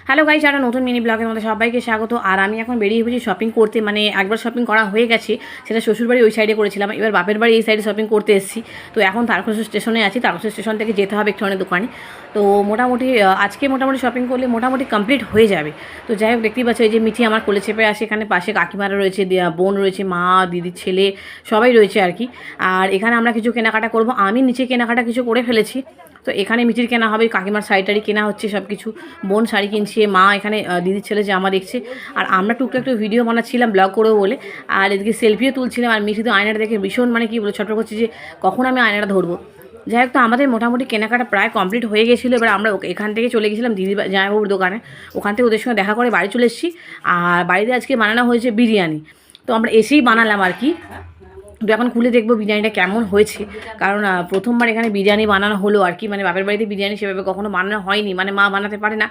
Hello guys, একটা নতুন mini ব্লগের মধ্যে সবাইকে স্বাগত। আর আমি এখন বেরিয়ে পড়েছি শপিং করতে। মানে একবার শপিং করা হয়ে গেছে, সেটা শ্বশুরবাড়ি ওই সাইডে করেছিলাম, এবার বাপের বাড়ি এই সাইডে শপিং করতে এসেছি। তো এখন তারকেশ্বর স্টেশনে আছি, তারকেশ্বর স্টেশন থেকে যেতে হবে একটু অনেক দোকানে। তো মোটামুটি আজকে মোটামুটি শপিং করলে মোটামুটি কমপ্লিট হয়ে যাবে। তো যাই হোক, দেখতেই পাচ্ছ এই যে মিঠি আমার কোলে চেপে আসে, এখানে পাশে কাকিমারা রয়েছে, বোন রয়েছে, মা, দিদির ছেলে সবাই রয়েছে আর কি। আর এখানে আমরা কিছু কেনাকাটা করব, আমি নিচে কেনাকাটা কিছু করে ফেলেছি। তো এখানে মিঠির কেনা হবে, কাকিমার শাড়ি কেনা হচ্ছে সব কিছু, বোন শাড়ি কিনছে, মা এখানে দিদির ছেলে জামা দেখছে, আর আমরা টুকটাক একটু ভিডিও বানাচ্ছিলাম ব্লগ করেও বলে। আর এদিকে সেলফিও তুলছিলাম, আর মিঠি তো আয়নাটা দেখে ভীষণ মানে কি বলে ছটফট করছে যে কখন আমি আয়নাটা ধরবো। যাই হোক, তো আমাদের মোটামুটি কেনাকাটা প্রায় কমপ্লিট হয়ে গেছিলো। এবার আমরা এখান থেকে চলে গেছিলাম দিদি জামাইবাবুর দোকানে, ওখান থেকে ওদের সঙ্গে দেখা করে বাড়ি চলে এসেছি। আর বাড়িতে আজকে বানানো হয়েছে বিরিয়ানি, তো আমরা এসেই বানালাম আর কি। তো এখন খুলে দেখবো বিরিয়ানিটা কেমন হয়েছে, কারণ প্রথমবার এখানে বিরিয়ানি বানানো হলো আর কি। মানে বাপের বাড়িতে বিরিয়ানি সেভাবে কখনো বানানো হয়নি, মানে মা বানাতে পারে না।